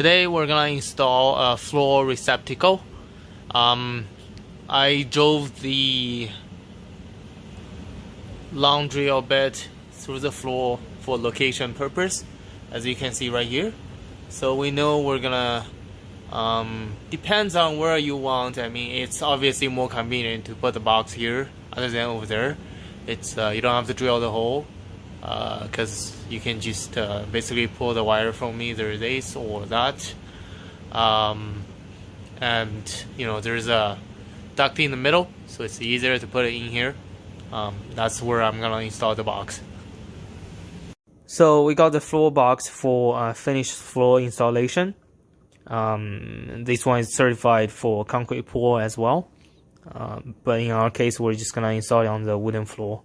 Today we're gonna install a floor receptacle. I drove the laundry or bed through the floor for location purpose, as you can see right here. So we know we're gonna depends on where you want. I mean, it's obviously more convenient to put the box here other than over there. It's you don't have to drill the hole because you can just basically pull the wire from either this or that. And you know, there's a duct in the middle, so it's easier to put it in here. That's where I'm gonna install the box. So we got the floor box for finished floor installation. This one is certified for concrete pour as well, but in our case we're just gonna install it on the wooden floor.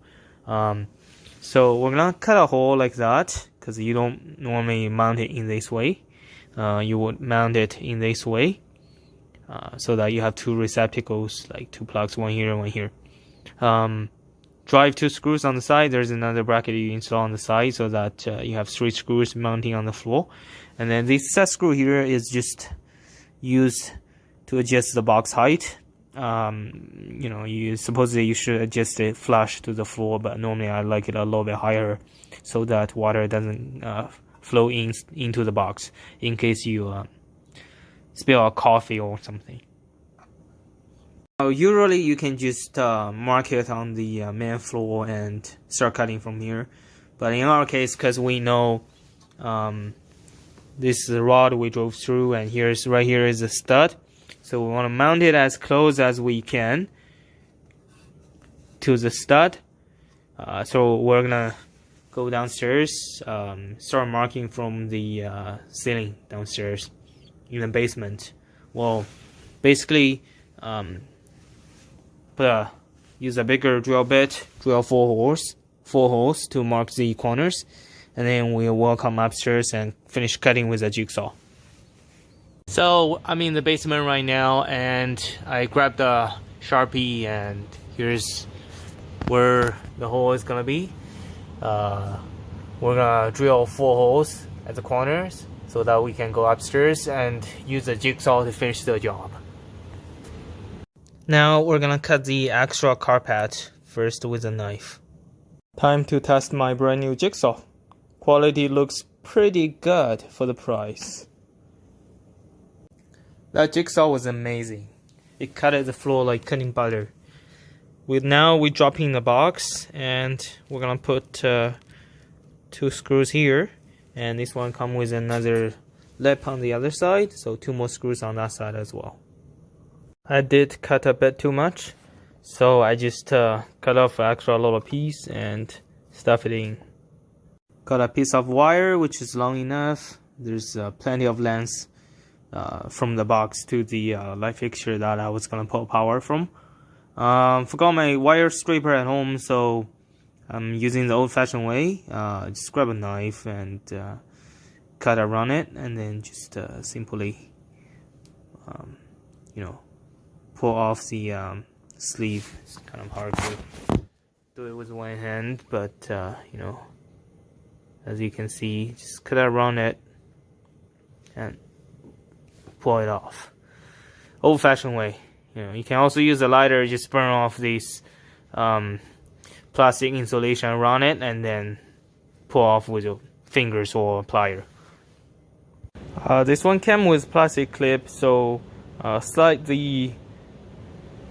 So we're gonna cut a hole like that because you don't normally mount it in this way. You would mount it in this way so that you have two receptacles, like two plugs, one here and one here. Drive two screws on the side. There's another bracket you install on the side so that you have three screws mounting on the floor. And then this set screw here is just used to adjust the box height. You know, supposedly you should adjust it flush to the floor, but normally I like it a little bit higher so that water doesn't flow into the box in case you spill a coffee or something. Usually you can just mark it on the main floor and start cutting from here, but in our case, because we know this is the rod we drove through, and right here is a stud, so we want to mount it as close as we can to the stud. So we're gonna go downstairs, start marking from the ceiling downstairs in the basement. Well, basically use a bigger drill bit, drill four holes to mark the corners, and then we will come upstairs and finish cutting with a jigsaw. So I'm in the basement right now, and I grabbed a Sharpie, and here's where the hole is gonna be. We're gonna drill 4 holes at the corners so that we can go upstairs and use a jigsaw to finish the job. Now we're gonna cut the extra carpet first with a knife. Time to test my brand new jigsaw. Quality looks pretty good for the price. That jigsaw was amazing. It cut at the floor like cutting butter. Now we drop in the box, and we're gonna put 2 screws here, and this one comes with another lip on the other side, so 2 more screws on that side as well. I did cut a bit too much, so I just cut off an extra little piece and stuff it in. Got a piece of wire which is long enough. There's plenty of length from the box to the light fixture that I was gonna pull power from. Forgot my wire stripper at home, so I'm using the old-fashioned way. Just grab a knife and cut around it, and then just simply you know, pull off the sleeve. It's kind of hard to do it with one hand, but you know, as you can see, just cut around it and pull it off. Old-fashioned way. You know, you can also use a lighter, just burn off this plastic insulation around it, and then pull off with your fingers or plier. This one came with plastic clip, so slide the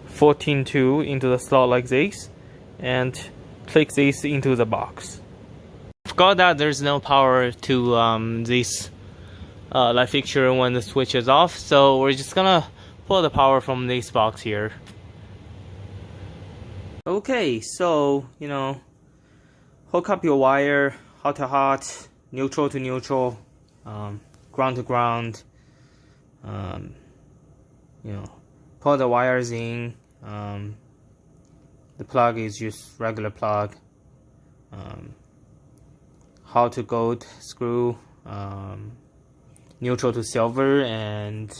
14-2 into the slot like this, and click this into the box. Forgot that there's no power to this light fixture when the switch is off, so we're just gonna pull the power from this box here. Okay, so you know, hook up your wire, hot to hot, neutral to neutral, ground to ground. You know, pull the wires in. The plug is just regular plug. Hot to gold screw, neutral to silver, and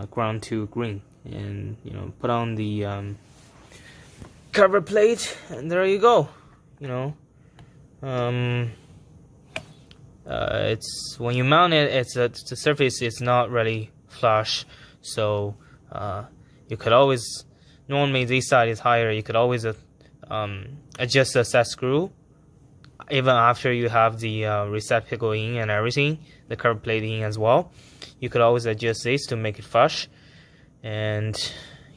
ground to green. And you know, put on the cover plate, and there you go. You know, it's when you mount it, the surface is not really flush, so you could always, normally this side is higher, you could always adjust the set screw even after you have the receptacle in and everything, the cover plate in as well. You could always adjust this to make it flush, and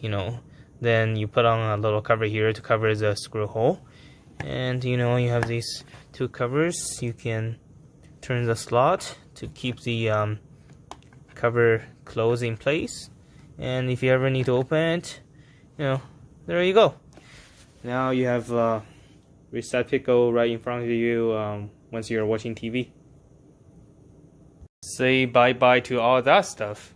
you know, then you put on a little cover here to cover the screw hole, and you know, you have these two covers. You can turn the slot to keep the cover closed in place, and if you ever need to open it, you know, there you go. Now you have receptacle right in front of you once you're watching TV. Say bye-bye to all that stuff.